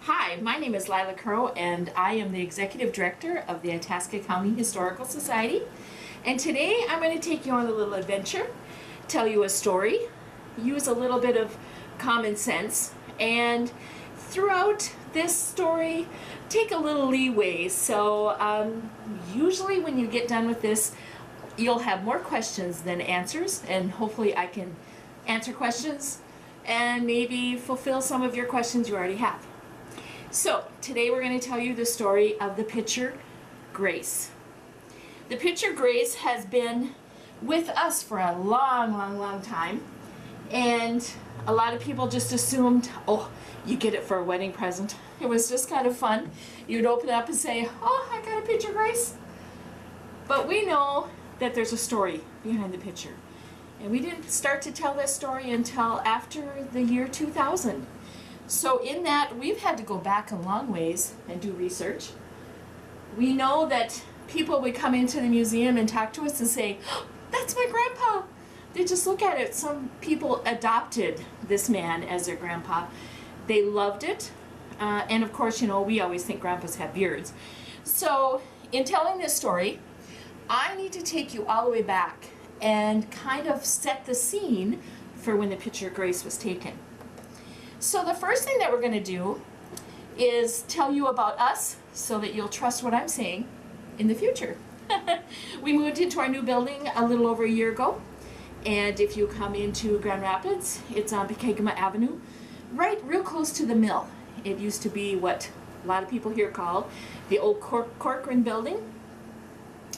Hi, my name is Lilah Crowe, and I am the Executive Director of the Itasca County Historical Society. And today I'm going to take you on a little adventure, tell you a story, use a little bit of common sense, and throughout this story, take a little leeway. So usually when you get done with this, you'll have more questions than answers, and hopefully I can answer questions and maybe fulfill some of your questions you already have. So today we're going to tell you the story of the pitcher Grace. The pitcher Grace has been with us for a long time, and a lot of people just assumed, oh, you get it for a wedding present. It was just kind of fun. You'd open it up and say, oh, I got a pitcher Grace. But we know that there's a story behind the pitcher, and we didn't start to tell this story until after the year 2000. So in that, we've had to go back a long ways and do research. We know that people would come into the museum and talk to us and say, oh, that's my grandpa. They just look at it. Some people adopted this man as their grandpa. They loved it. And of course, you know, we always think grandpas have beards. So in telling this story, I need to take you all the way back and kind of set the scene for when the pitcher Grace was taken. So the first thing that we're going to do is tell you about us so that you'll trust what I'm saying in the future. We moved into our new building a little over a year ago, and if you come into Grand Rapids, it's on Pekegama Avenue, right real close to the mill. It used to be what a lot of people here call the old Corcoran building.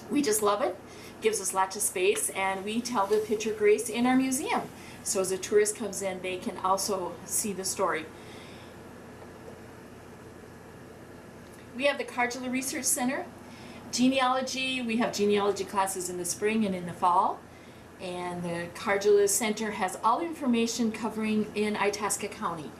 We just love it. Gives us lots of space, and we tell the pitcher Grace in our museum. So as a tourist comes in, they can also see the story. We have the Cardula Research Center. Genealogy, we have genealogy classes in the spring and in the fall. And the Cardula Center has all the information covering in Itasca County.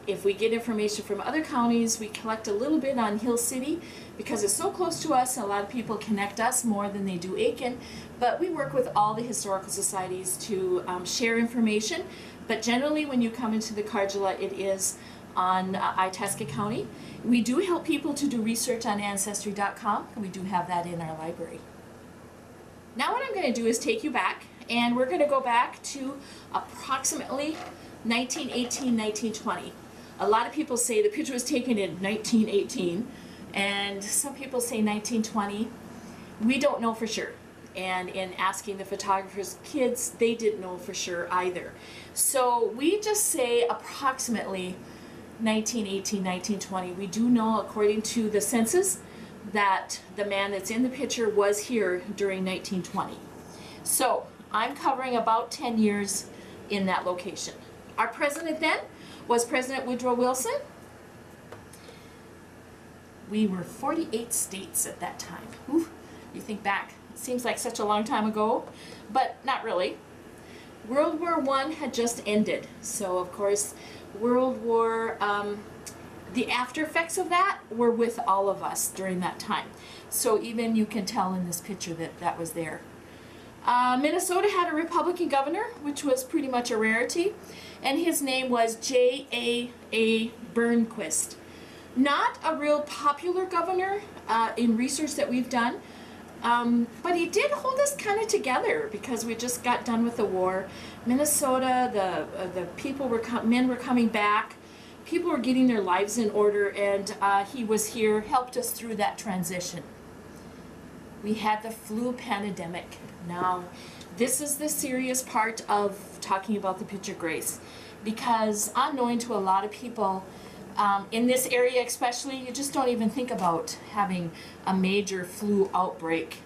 If we get information from other counties, we collect a little bit on Hill City because it's so close to us, and a lot of people connect us more than they do Aiken. But we work with all the historical societies to share information. But generally, when you come into the Cardula, it is on Itasca County. We do help people to do research on Ancestry.com, and we do have that in our library. Now what I'm going to do is take you back, and we're going to go back to approximately 1918, 1920. A lot of people say the picture was taken in 1918, and some people say 1920. We don't know for sure. And in asking the photographer's kids, they didn't know for sure either. So we just say approximately 1918, 1920. We do know, according to the census, that the man that's in the picture was here during 1920. So I'm covering about 10 years in that location. Our president then was President Woodrow Wilson. We were 48 states at that time. Ooh, you think back, it seems like such a long time ago, but not really. World War I had just ended, so of course World War, the after effects of that were with all of us during that time. So even you can tell in this picture that that was there. Minnesota had a Republican governor, which was pretty much a rarity, and his name was J.A.A. Burnquist. Not a real popular governor in research that we've done, but he did hold us kind of together because we just got done with the war. Minnesota, the people were men were coming back, people were getting their lives in order, and he was here, helped us through that transition. We had the flu pandemic. Now, this is the serious part of talking about the pitcher Grace, because unknowing to a lot of people in this area especially, you just don't even think about having a major flu outbreak,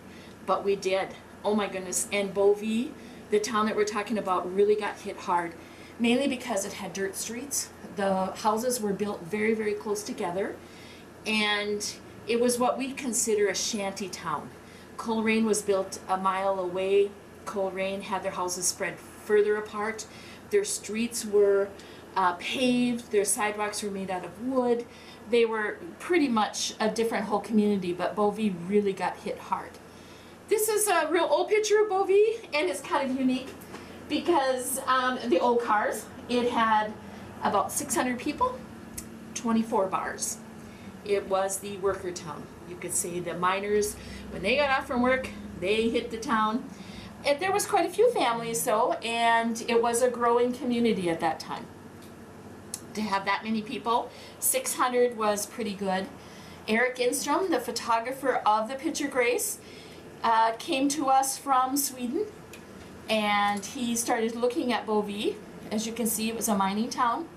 but we did. Oh my goodness. And Beauvais, the town that we're talking about, really got hit hard, mainly because it had dirt streets. The houses were built very, very close together, and it was what we consider a shanty town. Coleraine was built a mile away. Coleraine had their houses spread further apart. Their streets were paved. Their sidewalks were made out of wood. They were pretty much a different whole community, but Beauvais really got hit hard. This is a real old picture of Beauvais, and it's kind of unique because the old cars, it had about 600 people 24 bars. It was the worker town. You could say the miners, when they got off from work, they hit the town. And there was quite a few families though, and it was a growing community at that time. To have that many people, 600 was pretty good. Eric Enstrom, the photographer of the picture Grace, came to us from Sweden, and he started looking at Bovie. As you can see, it was a mining town.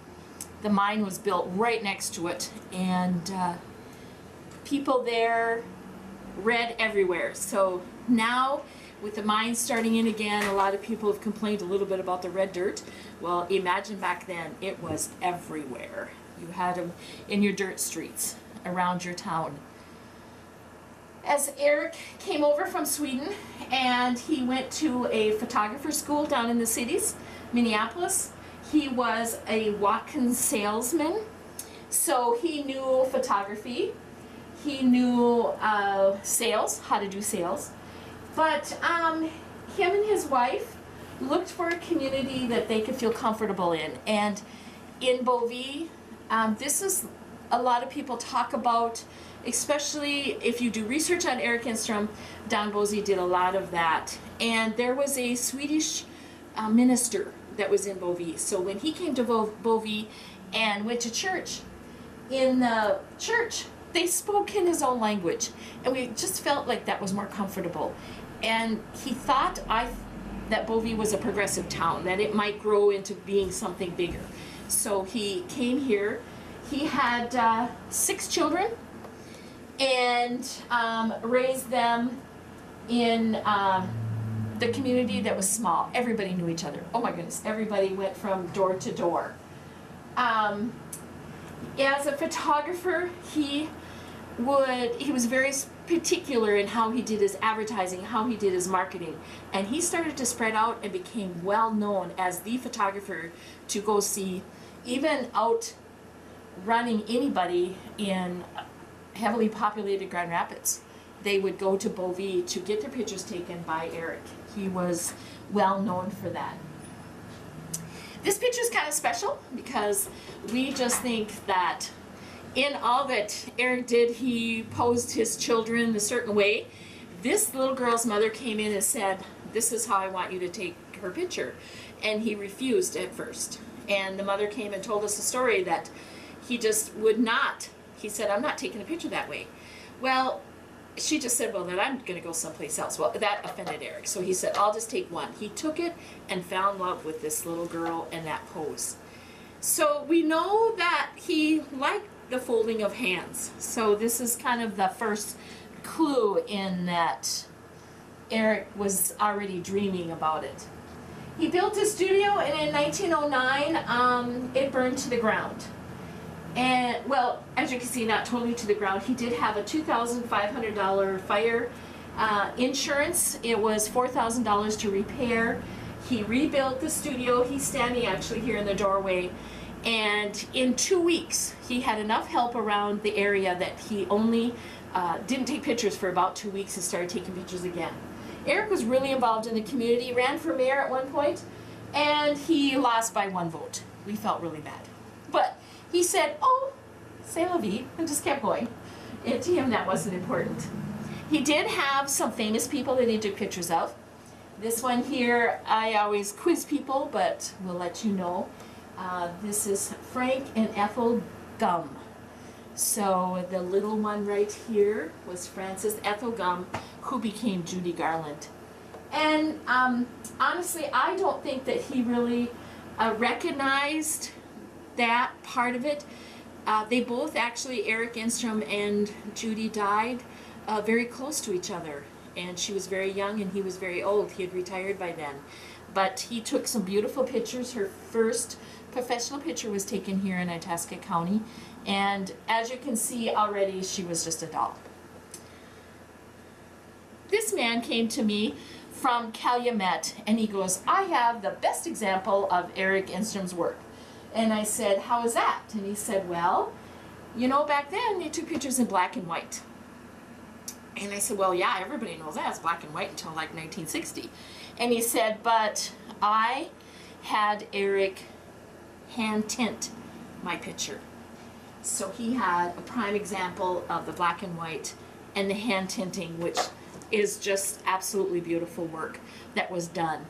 The mine was built right next to it, and people there read everywhere. So now, with the mines starting in again, a lot of people have complained a little bit about the red dirt. Well, imagine back then, it was everywhere. You had them in your dirt streets around your town. As Eric came over from Sweden, and he went to a photographer school down in the cities, Minneapolis. He was a walk-in salesman, so he knew photography. He knew sales, how to do sales. But him and his wife looked for a community that they could feel comfortable in. And in Bovie, this is a lot of people talk about, especially if you do research on Eric Enstrom. Don Bosey did a lot of that. And there was a Swedish minister that was in Bovie. So when he came to Bovie and went to church, in the church, they spoke in his own language. And we just felt like that was more comfortable. And he thought that Bovie was a progressive town, that it might grow into being something bigger. So he came here. He had 6 children and raised them in the community that was small. Everybody knew each other. Oh my goodness, everybody went from door to door. As a photographer, he was very particular in how he did his advertising, how he did his marketing, and he started to spread out and became well known as the photographer to go see, even out running anybody in heavily populated Grand Rapids. They would go to Bovie to get their pictures taken by Eric. He was well known for that. This picture is kind of special because we just think that in all that Eric did, he posed his children a certain way. This little girl's mother came in and said, "This is how I want you to take her picture." And he refused at first. And the mother came and told us a story that he just would not. He said, "I'm not taking a picture that way." Well, she just said, "Well, then I'm going to go someplace else." Well, that offended Eric. So he said, "I'll just take one." He took it and fell in love with this little girl and that pose. So we know that he liked the folding of hands. So this is kind of the first clue in that Eric was already dreaming about it. He built a studio, and in 1909 it burned to the ground. And well, as you can see, not totally to the ground. He did have a $2,500 fire insurance. It was $4,000 to repair. He rebuilt the studio. He's standing actually here in the doorway. And in 2 weeks, he had enough help around the area that he only didn't take pictures for about 2 weeks and started taking pictures again. Eric was really involved in the community, ran for mayor at one point, and he lost by 1 vote. We felt really bad. But he said, "Oh, c'est la vie," and just kept going. And to him, that wasn't important. He did have some famous people that he took pictures of. This one here, I always quiz people, but we'll let you know. This is Frank and Ethel Gum. So the little one right here was Frances Ethel Gum, who became Judy Garland. And honestly, I don't think that he really recognized that part of it. They both actually, Eric Enstrom and Judy, died very close to each other. And she was very young and he was very old. He had retired by then. But he took some beautiful pictures. Her first professional picture was taken here in Itasca County, and as you can see already, she was just a doll. This man came to me from Calumet, and he goes, "I have the best example of Eric Enstrom's work." And I said, "How is that?" And he said, "Well, you know, back then they took pictures in black and white." And I said, "Well, yeah, everybody knows that. It's black and white until like 1960. And he said, "But I had Eric hand tint my picture." So he had a prime example of the black and white and the hand tinting, which is just absolutely beautiful work that was done.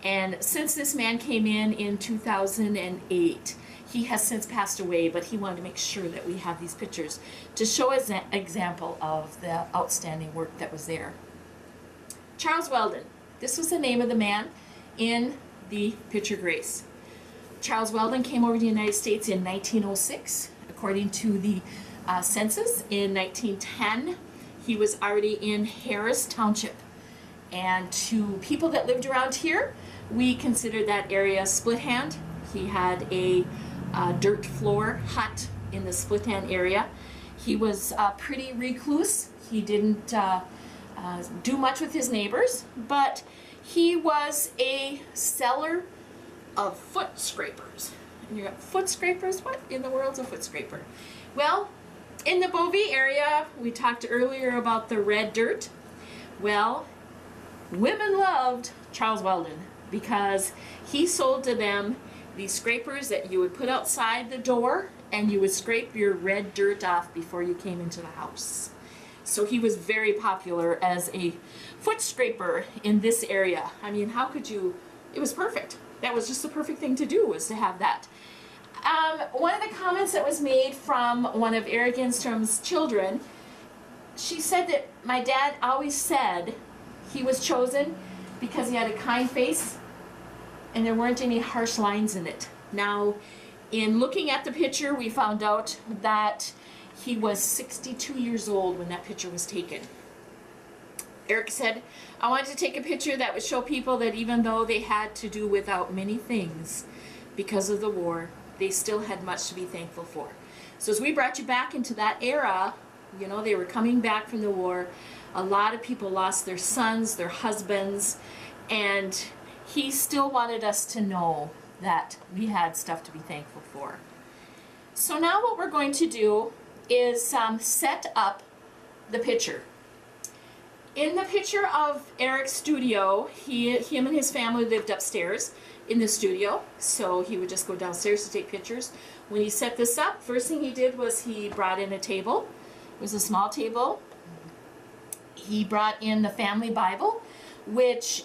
And since this man came in 2008, he has since passed away, but he wanted to make sure that we have these pictures to show as an example of the outstanding work that was there. Charles Weldon, this was the name of the man in the picture Grace. Charles Weldon came over to the United States in 1906. According to the census, in 1910, he was already in Harris Township. And to people that lived around here, we considered that area Split Hand. He had a dirt floor hut in the Split Hand area. He was pretty recluse. He didn't do much with his neighbors, but he was a seller of foot scrapers. And you got foot scrapers? What in the world's a foot scraper? Well, in the Beauvais area, we talked earlier about the red dirt. Well, women loved Charles Weldon because he sold to them these scrapers that you would put outside the door and you would scrape your red dirt off before you came into the house. So he was very popular as a foot scraper in this area. I mean, how could you, it was perfect. That was just the perfect thing to do, was to have that. One of the comments that was made from one of Eric Enstrom's children, she said that my dad always said he was chosen because he had a kind face and there weren't any harsh lines in it. Now, in looking at the picture, we found out that he was 62 years old when that picture was taken. Eric said, I wanted to take a picture that would show people that even though they had to do without many things because of the war, they still had much to be thankful for. So as we brought you back into that era, you know, they were coming back from the war. A lot of people lost their sons, their husbands, and he still wanted us to know that we had stuff to be thankful for. So now what we're going to do is set up the picture. In the picture of Eric's studio, him and his family lived upstairs in the studio, so he would just go downstairs to take pictures. When he set this up, first thing he did was he brought in a table. It was a small table. He brought in the family Bible, which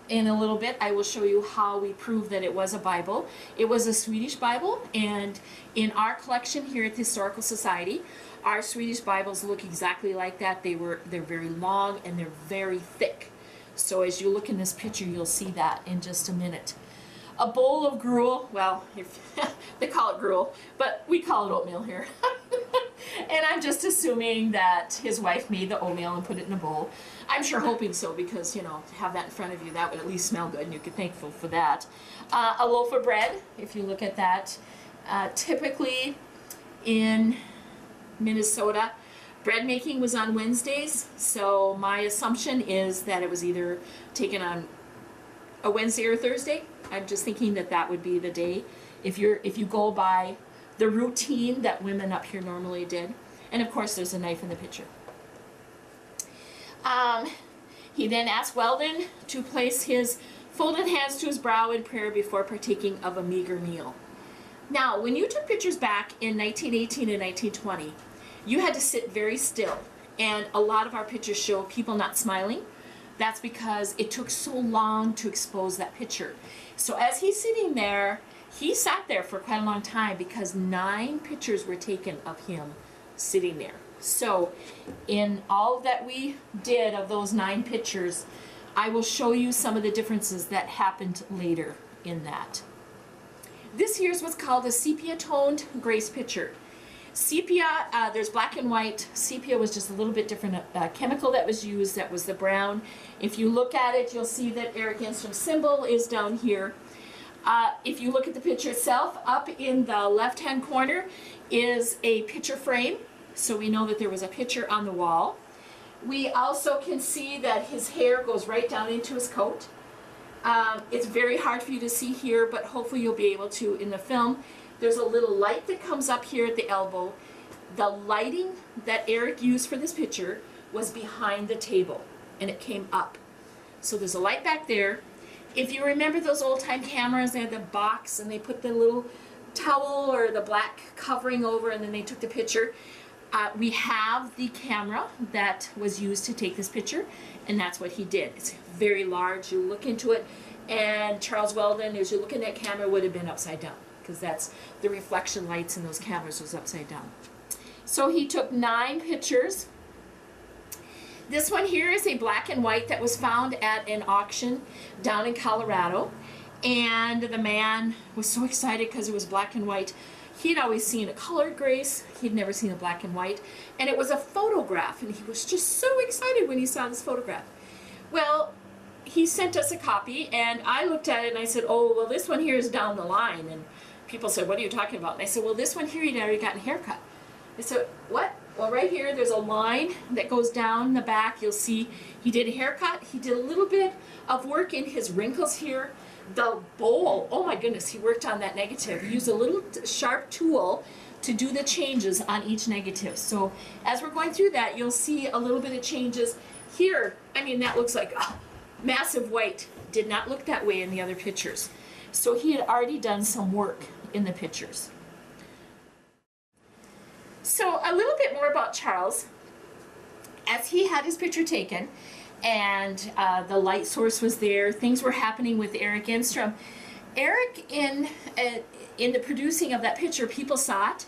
in a little bit I will show you how we prove that it was a Bible. It was a Swedish Bible, and in our collection here at the Historical Society, our Swedish Bibles look exactly like that. They're very long and they're very thick. So as you look in this picture, you'll see that in just a minute. A bowl of gruel, well, they call it gruel, but we call it oatmeal here. And I'm just assuming that his wife made the oatmeal and put it in a bowl. I'm sure hoping so, because, you know, to have that in front of you, that would at least smell good and you could be thankful for that. A loaf of bread, if you look at that. Typically in Minnesota, bread making was on Wednesdays, so my assumption is that it was either taken on a Wednesday or Thursday. I'm just thinking that that would be the day if you go by the routine that women up here normally did. And of course there's a knife in the picture. He then asked Weldon to place his folded hands to his brow in prayer before partaking of a meager meal. Now, when you took pictures back in 1918 and 1920, you had to sit very still, and a lot of our pictures show people not smiling. That's because it took so long to expose that picture. So as he's sitting there, he sat there for quite a long time because 9 pictures were taken of him sitting there. So in all that we did of those 9 pictures, I will show you some of the differences that happened later in that. This year's was called a sepia-toned Grace picture. Sepia, there's black and white. Sepia was just a little bit different chemical that was used. That was the brown. If you look at it, you'll see that Eric Enstrom's symbol is down here. If you look at the picture itself, up in the left-hand corner is a picture frame. So we know that there was a picture on the wall. We also can see that his hair goes right down into his coat. It's very hard for you to see here, but hopefully you'll be able to in the film. There's a little light that comes up here at the elbow. The lighting that Eric used for this picture was behind the table, and it came up. So there's a light back there. If you remember those old-time cameras, they had the box, and they put the little towel or the black covering over, and then they took the picture. We have the camera that was used to take this picture, and that's what he did. It's very large. You look into it, and Charles Weldon, as you look in that camera, would have been upside down, because that's the reflection lights in those cameras was upside down. So he took 9 pictures. This one here is a black and white that was found at an auction down in Colorado, and the man was so excited because it was black and white. He'd always seen a colored grace, he'd never seen a black and white, and it was a photograph, and he was just so excited when he saw this photograph. Well, he sent us a copy, and I looked at it and I said, oh, well, this one here is down the line. And people said, what are you talking about? And I said, well, this one here, he'd already gotten a haircut. I said, what? Well, right here, there's a line that goes down the back. You'll see he did a haircut. He did a little bit of work in his wrinkles here. The bowl, oh my goodness, he worked on that negative. He used a little sharp tool to do the changes on each negative. So as we're going through that, you'll see a little bit of changes here. I mean, that looks like massive white. Did not look that way in the other pictures. So he had already done some work in the pictures. So a little bit more about Charles. As he had his picture taken, and the light source was there, things were happening with Eric Enstrom. Eric, in the producing of that picture, people saw it,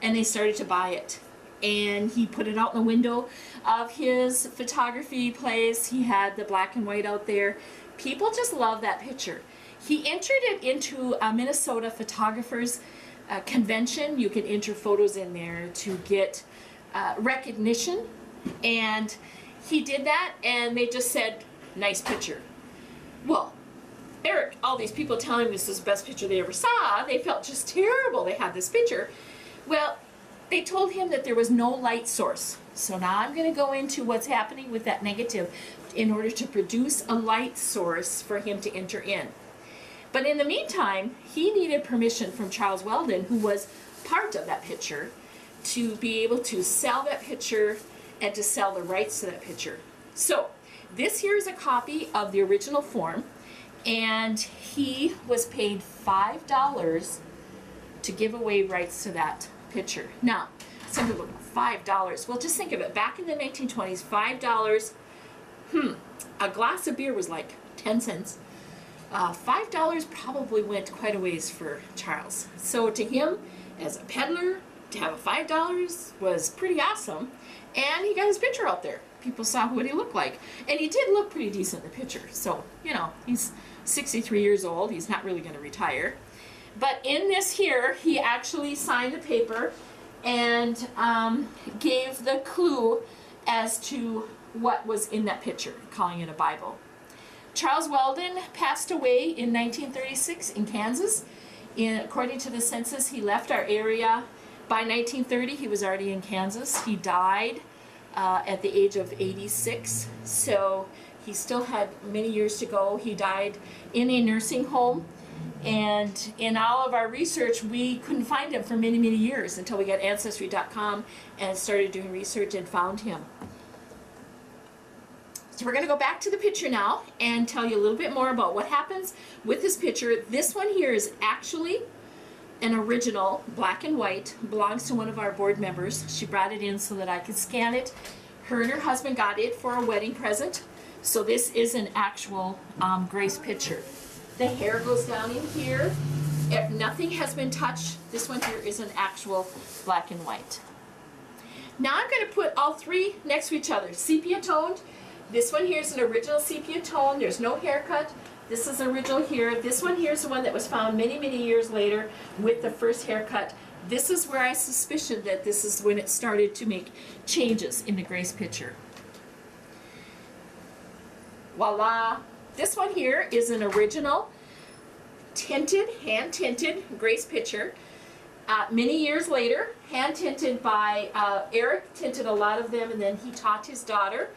and they started to buy it. And he put it out in the window of his photography place. He had the black and white out there. People just love that picture. He entered it into a Minnesota photographers convention. You can enter photos in there to get recognition, and he did that, and they just said, nice picture. Well, Eric, all these people telling him this is the best picture they ever saw, they felt just terrible they had this picture. Well, they told him that there was no light source. So now I'm going to go into what's happening with that negative in order to produce a light source for him to enter in. But in the meantime, he needed permission from Charles Weldon, who was part of that picture, to be able to sell that picture and to sell the rights to that picture. So this here is a copy of the original form, and he was paid $5 to give away rights to that picture. Now, some people go, $5. Well, just think of it. Back in the 1920s, $5, a glass of beer was like 10 cents. $5 probably went quite a ways for Charles. So to him, as a peddler, to have a $5 was pretty awesome. And he got his picture out there. People saw what he looked like. And he did look pretty decent in the picture. So, you know, he's 63 years old. He's not really going to retire. But in this here, he actually signed the paper and gave the clue as to what was in that picture, calling it a Bible. Charles Weldon passed away in 1936 in Kansas. According to the census, he left our area by 1930. He was already in Kansas. He died at the age of 86, so he still had many years to go. He died in a nursing home, and in all of our research, we couldn't find him for many, many years until we got Ancestry.com and started doing research and found him. So we're going to go back to the picture now and tell you a little bit more about what happens with this picture. This one here is actually an original black and white, belongs to one of our board members. She brought it in so that I could scan it. Her and her husband got it for a wedding present. So this is an actual Grace picture. The hair goes down in here. If nothing has been touched, this one here is an actual black and white. Now I'm going to put all three next to each other. Sepia toned. This one here is an original sepia tone. There's no haircut. This is original here. This one here is the one that was found many, many years later with the first haircut. This is where I suspicion that this is when it started to make changes in the Grace picture. Voila! This one here is an original tinted, hand-tinted Grace picture. Many years later, hand-tinted by Eric, tinted a lot of them, and then he taught his daughter.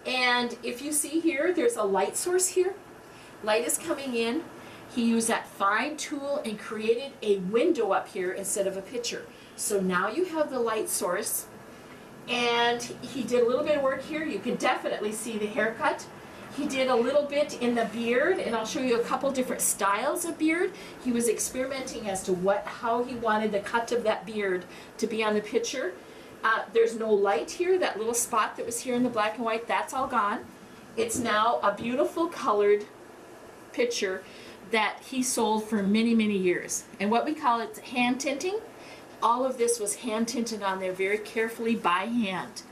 And if you see here, there's a light source here. Light is coming in. He used that fine tool and created a window up here instead of a picture. So now you have the light source. And he did a little bit of work here. You can definitely see the haircut. He did a little bit in the beard, and I'll show you a couple different styles of beard. He was experimenting as to how he wanted the cut of that beard to be on the picture. There's no light here. That little spot that was here in the black and white, that's all gone. It's now a beautiful colored picture that he sold for many, many years. And what we call it hand tinting. All of this was hand tinted on there very carefully by hand.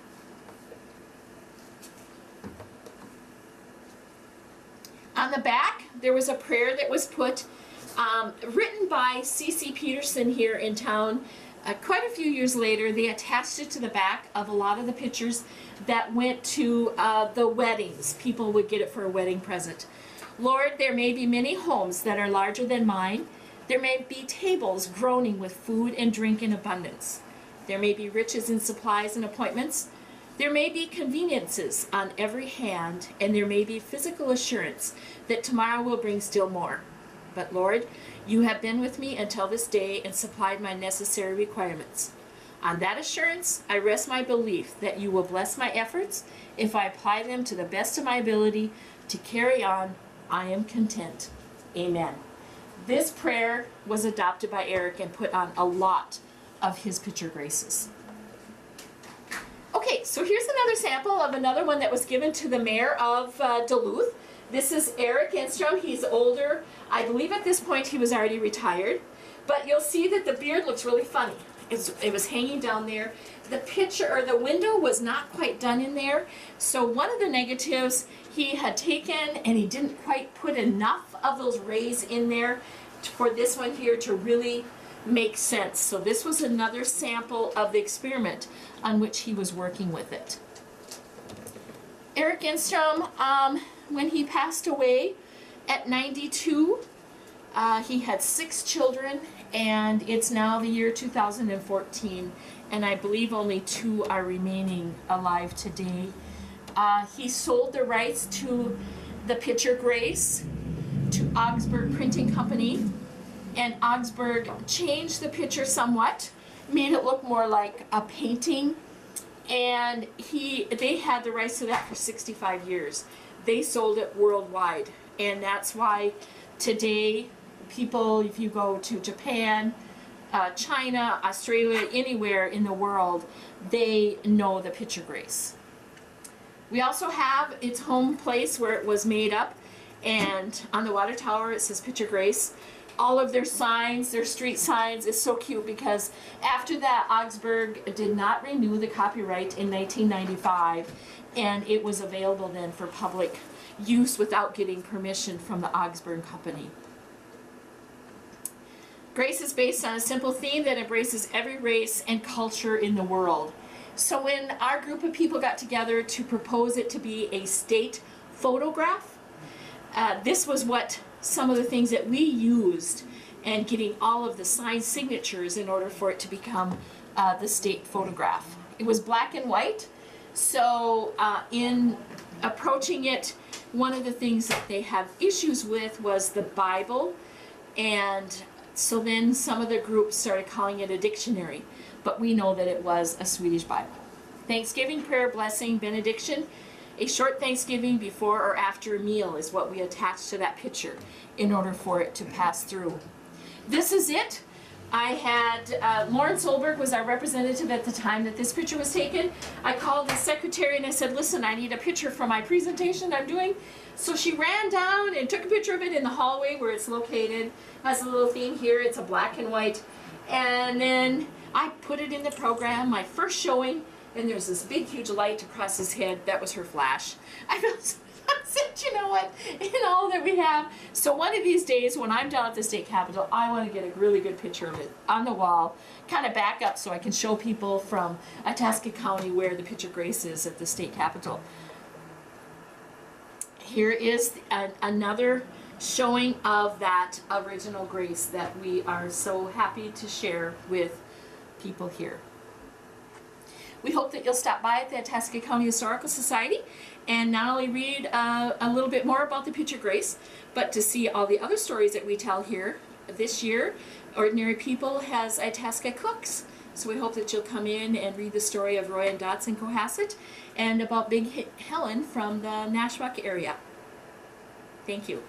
On the back, there was a prayer that was put, written by C.C. Peterson here in town. Quite a few years later, they attached it to the back of a lot of the pictures that went to the weddings. People would get it for a wedding present. Lord, there may be many homes that are larger than mine. There may be tables groaning with food and drink in abundance. There may be riches in supplies and appointments. There may be conveniences on every hand, and there may be physical assurance that tomorrow will bring still more. But Lord, you have been with me until this day and supplied my necessary requirements. On that assurance, I rest my belief that you will bless my efforts if I apply them to the best of my ability to carry on. I am content. Amen. This prayer was adopted by Eric and put on a lot of his picture graces. Okay, so here's another sample of another one that was given to the mayor of Duluth. This is Eric Enstrom. He's older. I believe at this point he was already retired. But you'll see that the beard looks really funny. It was hanging down there. The picture, or the window, was not quite done in there. So one of the negatives he had taken, and he didn't quite put enough of those rays in there for this one here to really make sense. So this was another sample of the experiment on which he was working with it. Eric Enstrom, when he passed away at 92, he had 6 children, and it's now the year 2014, and I believe only 2 are remaining alive today. He sold the rights to the picture Grace to Augsburg Printing Company, and Augsburg changed the picture somewhat, made it look more like a painting, and they had the rights to that for 65 years. They sold it worldwide, and that's why today people, if you go to Japan, China, Australia, anywhere in the world, they know the picture Grace. We also have its home place where it was made up, and on the water tower it says Picture Grace. All of their signs, their street signs, is so cute because after that Augsburg did not renew the copyright in 1995, and it was available then for public use without getting permission from the Augsburg company. Grace is based on a simple theme that embraces every race and culture in the world. So when our group of people got together to propose it to be a state photograph, this was what some of the things that we used, and getting all of the signed signatures in order for it to become the state photograph. It was black and white, so in approaching it, one of the things that they have issues with was the Bible, and so then some of the groups started calling it a dictionary, but we know that it was a Swedish Bible. Thanksgiving, prayer, blessing, benediction. A short Thanksgiving before or after a meal is what we attach to that picture in order for it to pass through. This is it. I had, Lauren Solberg was our representative at the time that this picture was taken. I called the secretary and I said, listen, I need a picture for my presentation I'm doing. So she ran down and took a picture of it in the hallway where it's located. Has a little theme here, it's a black and white. And then I put it in the program, my first showing, and there's this big huge light across his head. That was her flash. I said, you know what, in all that we have. So one of these days when I'm down at the state capitol, I want to get a really good picture of it on the wall, kind of back up so I can show people from Itasca County where the picture Grace is at the state capitol. Here is another showing of that original Grace that we are so happy to share with people here. We hope that you'll stop by at the Itasca County Historical Society and not only read a little bit more about the picture Grace, but to see all the other stories that we tell here. This year, Ordinary People has Itasca Cooks, so we hope that you'll come in and read the story of Roy and Dotson Cohasset and about Big Helen from the Nashwauk area. Thank you.